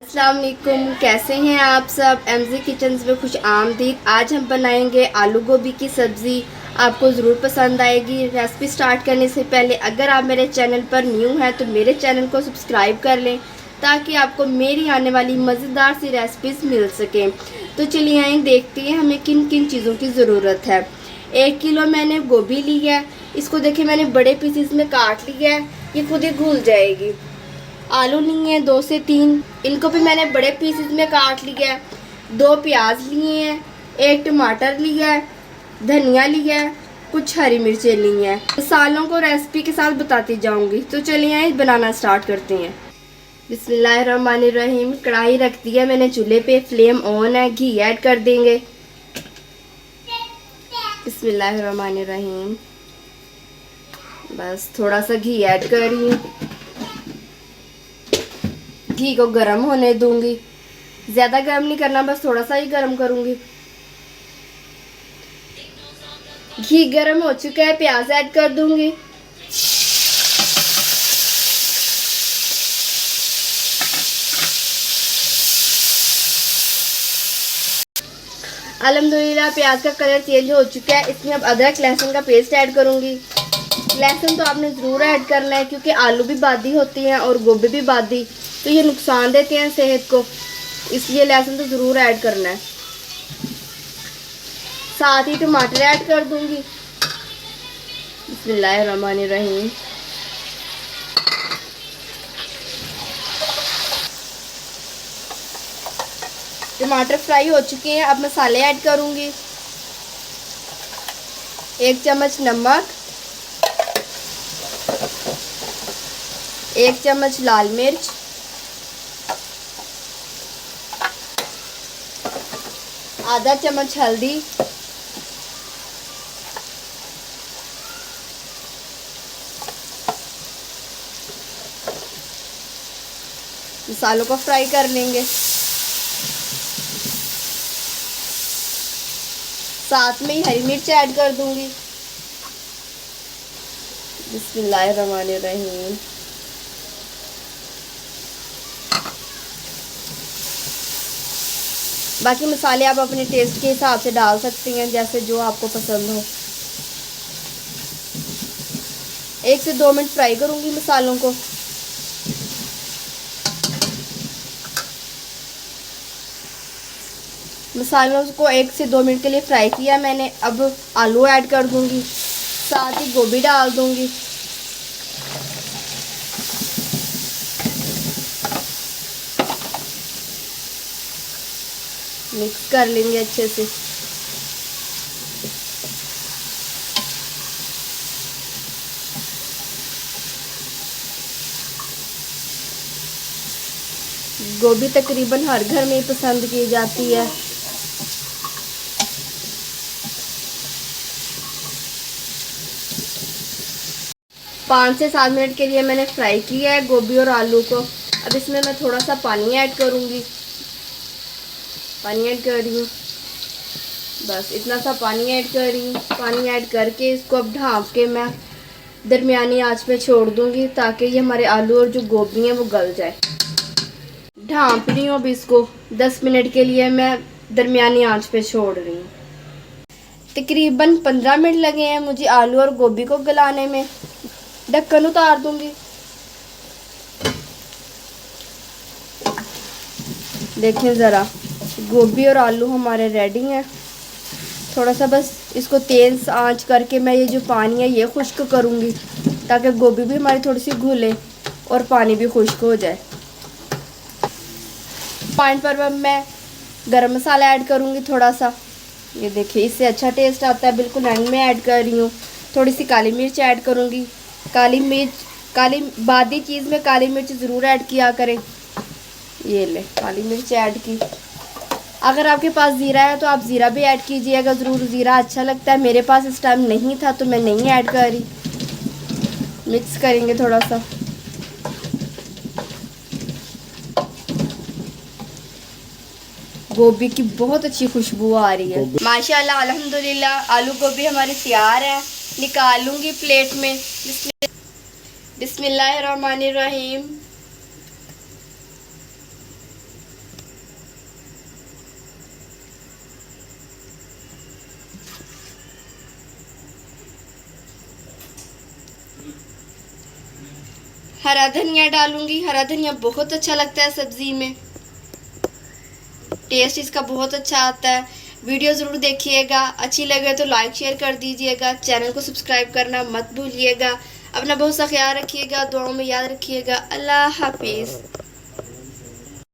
अस्सलाम वालेकुम, कैसे हैं आप सब। एमजी किचन्स में खुश आमदीद। आज हम बनाएंगे आलू गोभी की सब्ज़ी। आपको ज़रूर पसंद आएगी। रेसिपी स्टार्ट करने से पहले अगर आप मेरे चैनल पर न्यू हैं तो मेरे चैनल को सब्सक्राइब कर लें ताकि आपको मेरी आने वाली मज़ेदार सी रेसिपीज़ मिल सकें। तो चलिए आइए देखते हैं हमें किन किन चीज़ों की ज़रूरत है। 1 किलो मैंने गोभी ली है। इसको देखिए मैंने बड़े पीसेस में काट लिया है, ये खुद ही घुल जाएगी। आलू लिए हैं 2 से 3, इनको भी मैंने बड़े पीसेस में काट लिया है। 2 प्याज लिए हैं, 1 टमाटर लिया है, धनिया लिया है, कुछ हरी मिर्चें ली हैं। मसालों को रेसिपी के साथ बताती जाऊंगी। तो चलिए बनाना स्टार्ट करते हैं। बिस्मिल्लाहिर्रहमानिर्रहीम। कढ़ाई रख दिया मैंने चूल्हे पे, फ्लेम ऑन है। घी ऐड कर देंगे। बिस्मिल्लाहिर्रहमानिर्रहीम। बस थोड़ा सा घी ऐड कर रही हूँ। घी को गर्म होने दूंगी। ज़्यादा गर्म नहीं करना, बस थोड़ा सा ही गर्म करूंगी। घी गर्म हो चुका है, प्याज ऐड कर दूंगी। अल्हम्दुलिल्लाह प्याज का कलर चेंज हो चुका है। इसमें अब अदरक लहसुन का पेस्ट ऐड करूंगी। लहसुन तो आपने ज़रूर ऐड करना है क्योंकि आलू भी बादी होती हैं और गोभी भी बादी, तो ये नुकसान देते हैं सेहत को, इसलिए लहसुन तो ज़रूर ऐड करना है। साथ ही टमाटर ऐड कर दूंगी। बिस्मिल्लाहिर्रहमानिर्रहीम। टमाटर फ्राई हो चुके हैं, अब मसाले ऐड करूंगी। 1 चम्मच नमक, 1 चम्मच लाल मिर्च, आधा चम्मच हल्दी, मसालों को फ्राई कर लेंगे। साथ में ही हरी मिर्च ऐड कर दूंगी। बिस्मिल्लाहिर्रहमानिर्रहीम। बाकी मसाले आप अपने टेस्ट के हिसाब से डाल सकती हैं, जैसे जो आपको पसंद हो। 1 से 2 मिनट फ्राई करूंगी मसालों को। मसालों को 1 से 2 मिनट के लिए फ्राई किया मैंने। अब आलू ऐड कर दूंगी, साथ ही गोभी डाल दूंगी। मिक्स कर लेंगे अच्छे से। गोभी तकरीबन हर घर में पसंद की जाती है। पाँच से 7 मिनट के लिए मैंने फ्राई किया है गोभी और आलू को। अब इसमें मैं थोड़ा सा पानी ऐड करूँगी। पानी ऐड कर रही हूँ, बस इतना सा पानी ऐड कर रही हूँ। पानी ऐड करके इसको अब ढाँप के मैं दरमियानी आंच पे छोड़ दूँगी ताकि ये हमारे आलू और जो गोभी हैं वो गल जाए। ढाँप रही हूँ अब इसको 10 मिनट के लिए मैं दरमियानी आंच पे छोड़ रही हूँ। तकरीबन 15 मिनट लगे हैं मुझे आलू और गोभी को गलाने में। ढक्कन उतार दूंगी। देखें ज़रा, गोभी और आलू हमारे रेडी हैं। थोड़ा सा बस इसको तेज़ आंच करके मैं ये जो पानी है ये खुश्क करूँगी ताकि गोभी भी हमारी थोड़ी सी घुले और पानी भी खुश्क हो जाए। पानी पर अब मैं गरम मसाला ऐड करूँगी थोड़ा सा। ये देखिए इससे अच्छा टेस्ट आता है। बिल्कुल एंड में ऐड कर रही हूँ। थोड़ी सी काली मिर्च ऐड करूँगी। काली बादी चीज़ में काली मिर्च ज़रूर ऐड किया करें। ये ले काली मिर्च ऐड की। अगर आपके पास ज़ीरा है तो आप ज़ीरा भी ऐड कीजिएगा ज़रूर, ज़ीरा अच्छा लगता है। मेरे पास इस टाइम नहीं था तो मैं नहीं ऐड कर रही। मिक्स करेंगे थोड़ा सा। गोभी की बहुत अच्छी खुशबू आ रही है माशाल्लाह। अल्हम्दुलिल्लाह आलू गोभी हमारी तैयार है। निकाल लूँगी प्लेट में। बिस्मिल्लाहिर्रहमानिर्रहीम। हरा धनिया डालूंगी। हरा धनिया बहुत अच्छा लगता है सब्ज़ी में, टेस्ट इसका बहुत अच्छा आता है। वीडियो ज़रूर देखिएगा, अच्छी लगे तो लाइक शेयर कर दीजिएगा, चैनल को सब्सक्राइब करना मत भूलिएगा। अपना बहुत सा ख्याल रखिएगा, दुआओं में याद रखिएगा। अल्लाह हाफिज़।